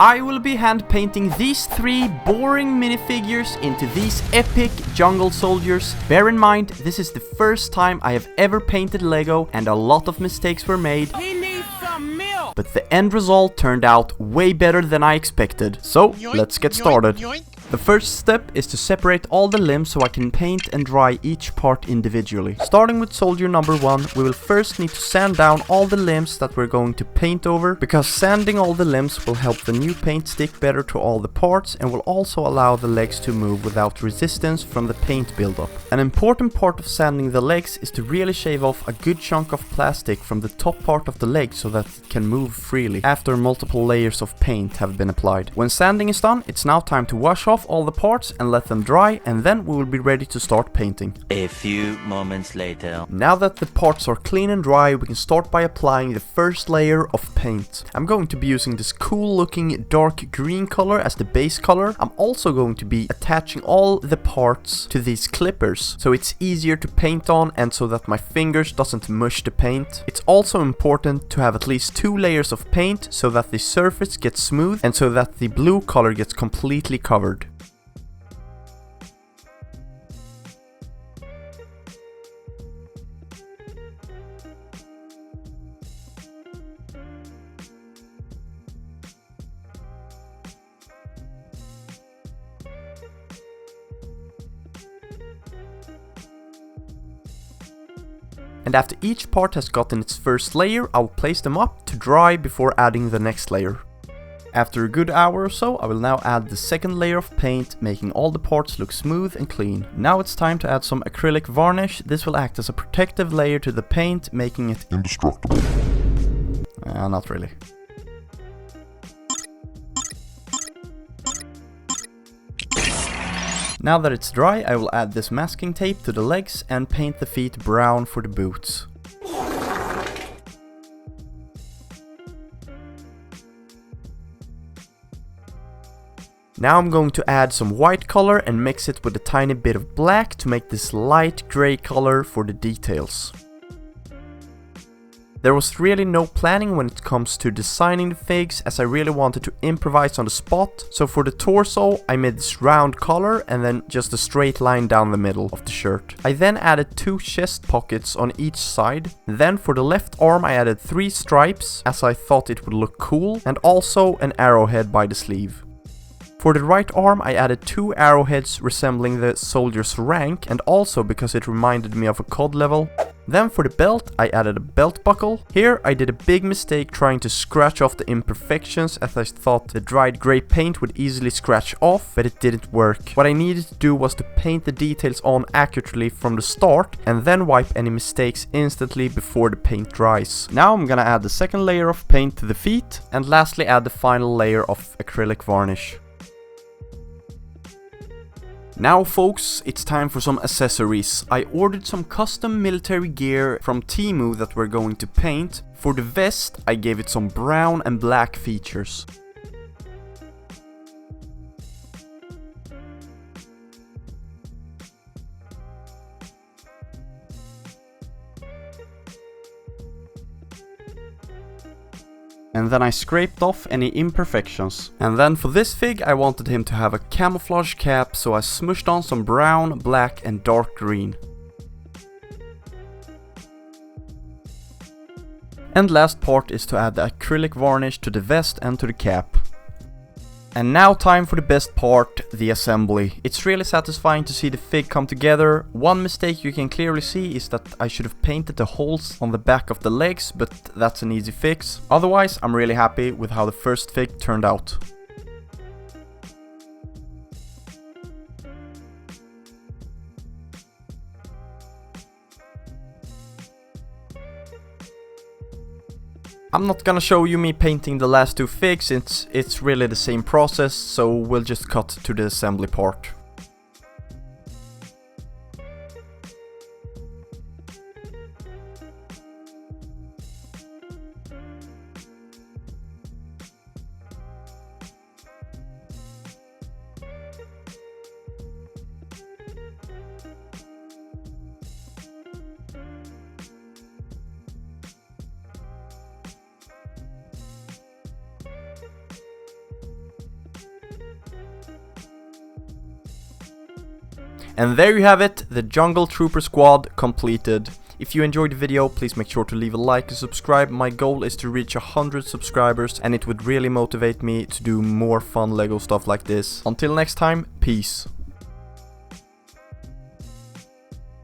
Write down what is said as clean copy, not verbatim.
I will be hand painting these 3 boring minifigures into these epic jungle soldiers. Bear in mind, this is the first time I have ever painted Lego and a lot of mistakes were made. He needs some milk! But the end result turned out way better than I expected. So, let's get started. Yoink. The first step is to separate all the limbs so I can paint and dry each part individually. Starting with soldier number 1, we will first need to sand down all the limbs that we're going to paint over, because sanding all the limbs will help the new paint stick better to all the parts and will also allow the legs to move without resistance from the paint buildup. An important part of sanding the legs is to really shave off a good chunk of plastic from the top part of the leg so that it can move freely after multiple layers of paint have been applied. When sanding is done, it's now time to wash off all the parts and let them dry, and then we will be ready to start painting. A few moments later. Now that the parts are clean and dry, we can start by applying the first layer of paint. I'm going to be using this cool looking dark green color as the base color. I'm also going to be attaching all the parts to these clippers so it's easier to paint on and so that my fingers doesn't mush the paint. It's also important to have at least 2 layers of paint so that the surface gets smooth and so that the blue color gets completely covered. And after each part has gotten its first layer, I'll place them up to dry before adding the next layer. After a good hour or so, I will now add the second layer of paint, making all the parts look smooth and clean. Now it's time to add some acrylic varnish. This will act as a protective layer to the paint, making it indestructible. Not really. Now that it's dry, I will add this masking tape to the legs and paint the feet brown for the boots. Now I'm going to add some white color and mix it with a tiny bit of black to make this light gray color for the details. There was really no planning when it comes to designing the figs, as I really wanted to improvise on the spot. So for the torso, I made this round collar and then just a straight line down the middle of the shirt. I then added 2 chest pockets on each side. Then for the left arm I added 3 stripes, as I thought it would look cool, and also an arrowhead by the sleeve. For the right arm I added 2 arrowheads resembling the soldier's rank, and also because it reminded me of a COD level. Then for the belt I added a belt buckle. Here I did a big mistake trying to scratch off the imperfections, as I thought the dried grey paint would easily scratch off, but it didn't work. What I needed to do was to paint the details on accurately from the start and then wipe any mistakes instantly before the paint dries. Now I'm gonna add the second layer of paint to the feet, and lastly add the final layer of acrylic varnish. Now folks, it's time for some accessories. I ordered some custom military gear from Temu that we're going to paint. For the vest, I gave it some brown and black features. And then I scraped off any imperfections. And then for this fig I wanted him to have a camouflage cap, so I smushed on some brown, black and dark green. And last part is to add the acrylic varnish to the vest and to the cap. And now time for the best part, the assembly. It's really satisfying to see the fig come together. One mistake you can clearly see is that I should have painted the holes on the back of the legs, but that's an easy fix. Otherwise, I'm really happy with how the first fig turned out. I'm not gonna show you me painting the last 2 figs, it's really the same process, so we'll just cut to the assembly part. And there you have it, the Jungle Trooper squad completed. If you enjoyed the video, please make sure to leave a like and subscribe. My goal is to reach 100 subscribers and it would really motivate me to do more fun LEGO stuff like this. Until next time, peace.